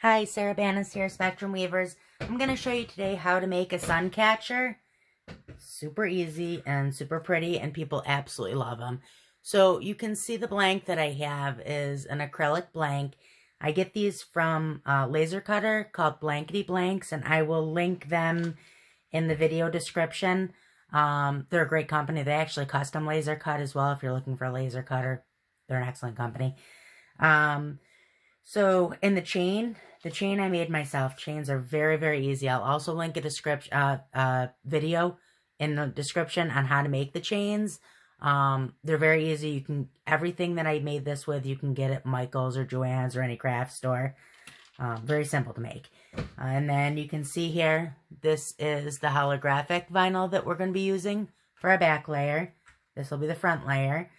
Hi, Sarah Banas here, Spectrum Weavers. I'm going to show you today how to make a sun catcher. Super easy and super pretty, and people absolutely love them. So you can see the blank that I have is an acrylic blank. I get these from a laser cutter called Blankety Blanks, and I will link them in the video description. They're a great company. They actually custom laser cut as well. If you're looking for a laser cutter, they're an excellent company. So in the chain I made myself. Chains are very, very easy. I'll also link a description, video in the description on how to make the chains. They're very easy. Everything that I made this with, you can get at Michael's or Joann's or any craft store. Very simple to make. And then you can see here, this is the holographic vinyl that we're going to be using for our back layer. This will be the front layer.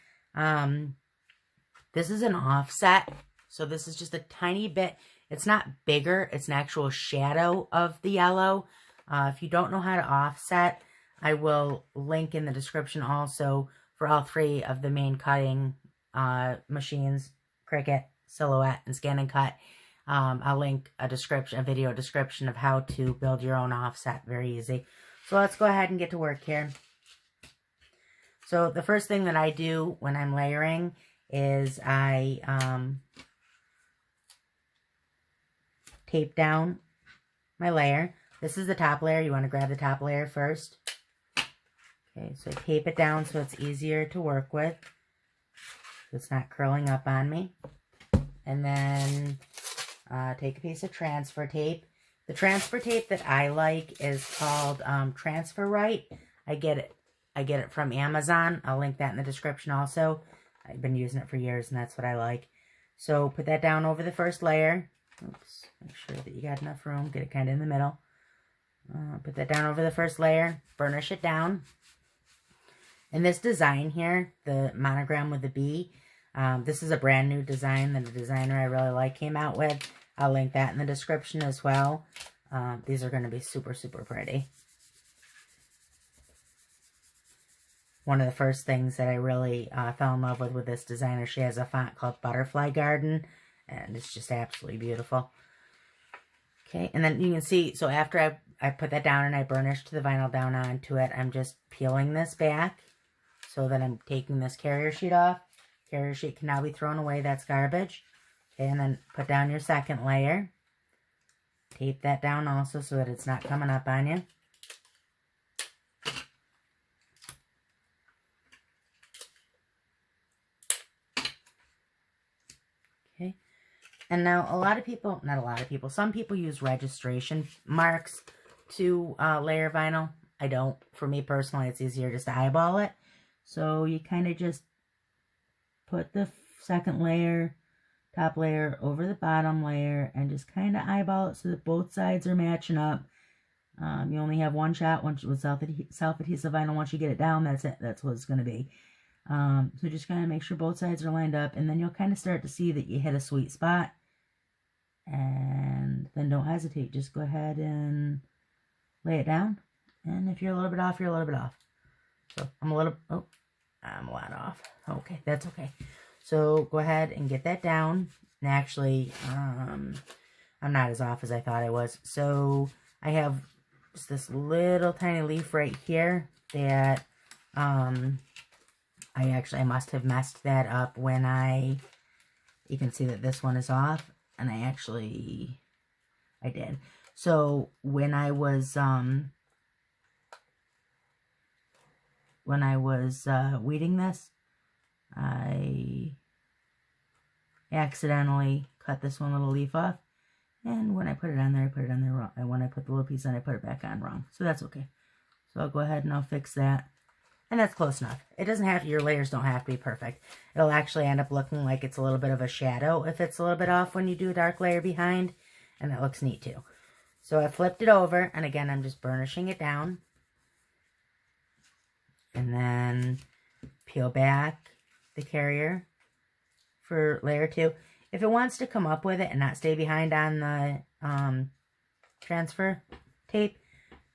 This is an offset. So this is just a tiny bit. It's not bigger. It's an actual shadow of the yellow. If you don't know how to offset, I will link in the description also for all three of the main cutting machines, Cricut, Silhouette, and Scan and Cut. I'll link a video description of how to build your own offset. Very easy. So let's go ahead and get to work here. So the first thing that I do when I'm layering is I tape down my layer. This is the top layer. You want to grab the top layer first. Okay, so I tape it down so it's easier to work with. So it's not curling up on me. And then take a piece of transfer tape. The transfer tape that I like is called Transfer Right. I get it from Amazon. I'll link that in the description also. I've been using it for years, and that's what I like. So put that down over the first layer. Oops, make sure that you got enough room. Get it kind of in the middle. Put that down over the first layer. Burnish it down. And this design here, the monogram with the bee, this is a brand new design that a designer I really like came out with. I'll link that in the description as well. These are going to be super, super pretty. One of the first things that I really fell in love with this designer, she has a font called Butterfly Garden, and it's just absolutely beautiful. Okay, and then you can see, so after I put that down and I burnished the vinyl down onto it, I'm just peeling this back so that I'm taking this carrier sheet off. Carrier sheet can now be thrown away, that's garbage. Okay, and then put down your second layer. Tape that down also so that it's not coming up on you. Okay, and now some people use registration marks to layer vinyl. I don't. For me personally, it's easier just to eyeball it. So you kind of just put the second layer, top layer over the bottom layer and just kind of eyeball it so that both sides are matching up. You only have one shot with self-adhesive vinyl. Once you get it down, that's it. That's what it's going to be. So just kind of make sure both sides are lined up, and then you'll kind of start to see that you hit a sweet spot. And then don't hesitate. Just go ahead and lay it down. And if you're a little bit off, you're a little bit off. So I'm a lot off. Okay, that's okay. So go ahead and get that down. And actually, I'm not as off as I thought I was. So I have just this little tiny leaf right here that I must have messed that up when you can see that this one is off, and I did. So when I was weeding this, I accidentally cut this one little leaf off, and when I put it on there, I put it on there wrong. And when I put the little piece on, I put it back on wrong. So that's okay. So I'll go ahead and I'll fix that. And that's close enough. It doesn't have, your layers don't have to be perfect. It'll actually end up looking like it's a little bit of a shadow if it's a little bit off when you do a dark layer behind. And that looks neat too. So I flipped it over, and again, I'm just burnishing it down. And then peel back the carrier for layer 2. If it wants to come up with it and not stay behind on the transfer tape,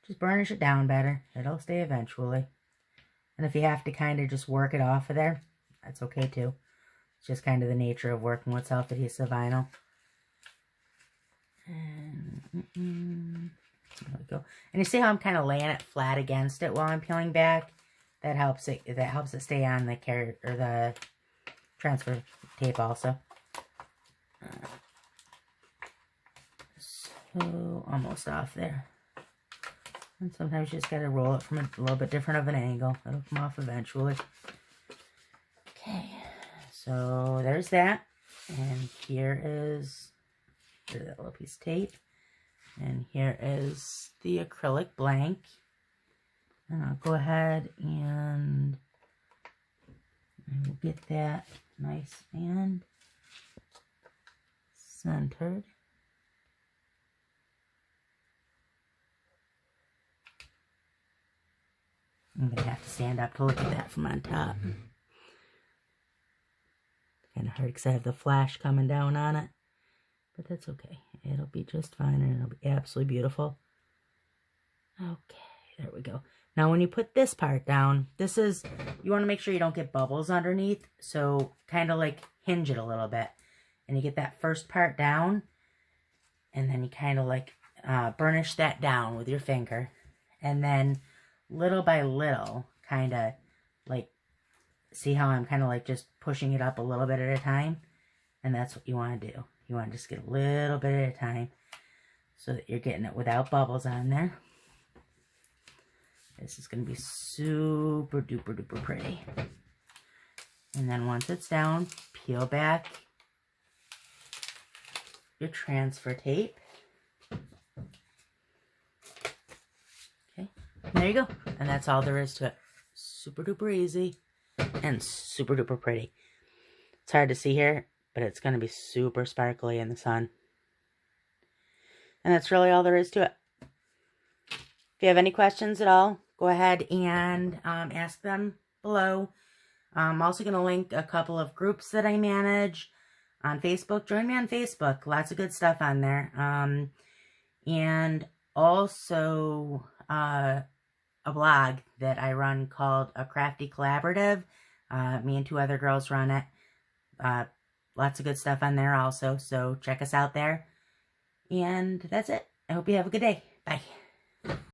just burnish it down better. It'll stay eventually. And if you have to kind of just work it off of there, that's okay too. It's just kind of the nature of working with self-adhesive vinyl. There we go. And you see how I'm kind of laying it flat against it while I'm peeling back? That helps it stay on the carrot or the transfer tape also. So almost off there. And sometimes you just gotta roll it from a little bit different of an angle. It'll come off eventually. Okay, so there's that. And here is that little piece of tape. And here is the acrylic blank. And I'll go ahead and we'll get that nice and centered. I'm going to have to stand up to look at that from on top. Kind of hard because I have the flash coming down on it. But that's okay. It'll be just fine and it'll be absolutely beautiful. Okay, there we go. Now when you put this part down, you want to make sure you don't get bubbles underneath. So kind of like hinge it a little bit. And you get that first part down. And then you kind of like burnish that down with your finger. And then little by little, kind of like, see how I'm kind of like just pushing it up a little bit at a time? And that's what you want to do. You want to just get a little bit at a time so that you're getting it without bubbles on there. This is going to be super duper duper pretty. And then once it's down, peel back your transfer tape. Okay, there you go. And that's all there is to it. Super duper easy and super duper pretty. It's hard to see here, but it's going to be super sparkly in the sun. And that's really all there is to it. If you have any questions at all, go ahead and ask them below. I'm also going to link a couple of groups that I manage on Facebook. Join me on Facebook. Lots of good stuff on there. And also a blog that I run called A Crafty Collaborative. Me and two other girls run it. Lots of good stuff on there also. So check us out there. And that's it. I hope you have a good day. Bye.